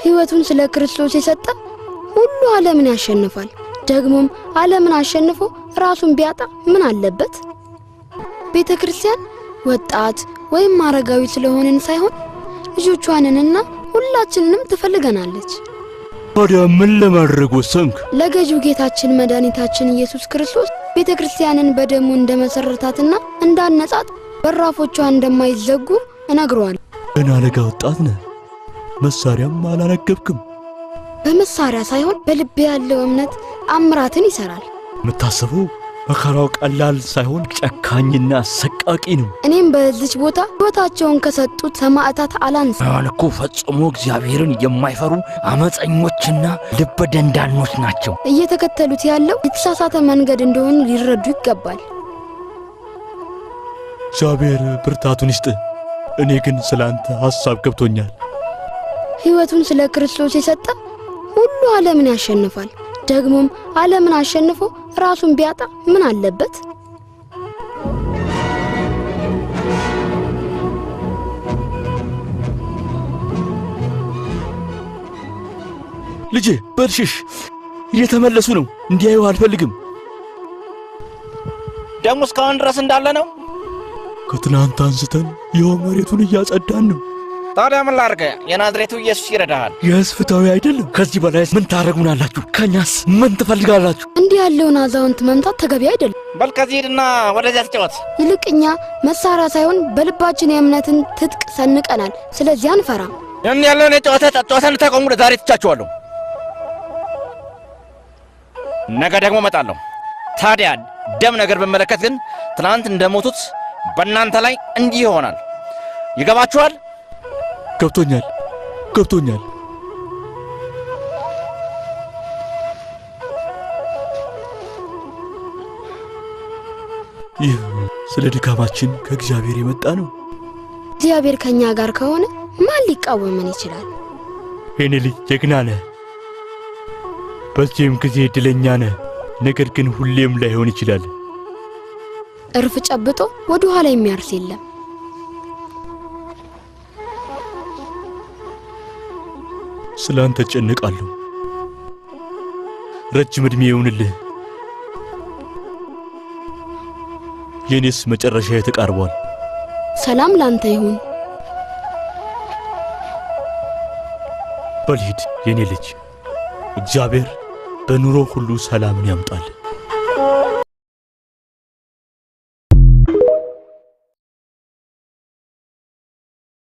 ሕይወቱን ስለ ክርስቶስ የሰጠ ሁሉ ዓለምን ያሸንፋል። ደግሞም ዓለምን አሸንፎ ራሱን ቢያጣ ምን አለበት? ቤተክርስቲያን ወጣት ወይም አረጋዊ ስለሆነን ሳይሆን ልጆቿንና ሁላችንንም ትፈልገናለች። ታዲያ ምን ለማድረግ ወሰንክ? ለገዢው ጌታችን መድኃኒታችን ኢየሱስ ክርስቶስ ቤተክርስቲያንን በደሙ እንደመሰረታትና እንዳነጻት በራፎቿ እንደማይዘጉ እነግረዋለሁ። ገና ለጋ ወጣት ነህ፣ መሳሪያም አላነገብክም። በመሳሪያ ሳይሆን በልብ ያለው እምነት አምራትን ይሰራል። የምታስበው መከራው ቀላል ሳይሆን ጨካኝና አሰቃቂ ነው። እኔም በዚች ቦታ ሕይወታቸውን ከሰጡት ሰማዕታት አላንስም። እኮ ፈጽሞ እግዚአብሔርን የማይፈሩ አመፀኞችና ልበ ደንዳኖች ናቸው። እየተከተሉት ያለው የተሳሳተ መንገድ እንደሆነ ሊረዱ ይገባል። እግዚአብሔር ብርታቱን ይስጥ። እኔ ግን ስላንተ ሐሳብ ገብቶኛል። ሕይወቱን ስለ ክርስቶስ የሰጠ ሁሉ ዓለምን ያሸንፋል። ደግሞም ዓለምን አሸንፎ ራሱን ቢያጣ ምን አለበት? ልጄ በርሽሽ፣ እየተመለሱ ነው። እንዲያዩ አልፈልግም። ደሙ እስካሁን ድረስ እንዳለ ነው። ከትናንት አንስተን ይኸው መሬቱን እያጸዳን ነው። ታዲያ ምን ላድርግ? የናዝሬቱ ኢየሱስ ይረዳሃል። የሕዝብ ፍትሐዊ አይደለም። ከዚህ በላይ ምን ታረጉናላችሁ? ከኛስ ምን ትፈልጋላችሁ? እንዲህ ያለውን አዛውንት መምታት ተገቢ አይደለም። በል ከዚህ ሄድና ወደዚያ ተጫወት። ይልቅኛ መሳሪያ ሳይሆን በልባችን የእምነትን ትጥቅ ሰንቀናል። ስለዚህ አንፈራ። እንዲህ ያለውን ጨዋታን ተቆሙ። ዛሬ ትቻችኋለሁ፣ ነገ ደግሞ እመጣለሁ። ታዲያ ደም ነገር በመለከት ግን ትናንት እንደሞቱት በእናንተ ላይ እንዲህ ይሆናል። ይገባችኋል? ገብቶኛል። ይህ ስለ ድካማችን ከእግዚአብሔር የመጣ ነው። እግዚአብሔር ከኛ ጋር ከሆነ ማን ሊቃወመን ይችላል? የኔ ልጅ ጀግና ነህ፣ በዚህም ጊዜ ዕድለኛ ነህ። ነገር ግን ሁሌም ላይሆን ይችላል። እርፍ ጨብጦ ወደ ኋላ የሚያርስ የለም። ስላንተ ጨነቃለሁ። ረጅም ዕድሜ ይሁንልህ። የኔስ መጨረሻ ተቃርቧል። ሰላም ላንተ ይሁን። በልሂድ የኔ ልጅ። እግዚአብሔር በኑሮ ሁሉ ሰላምን ያምጣል።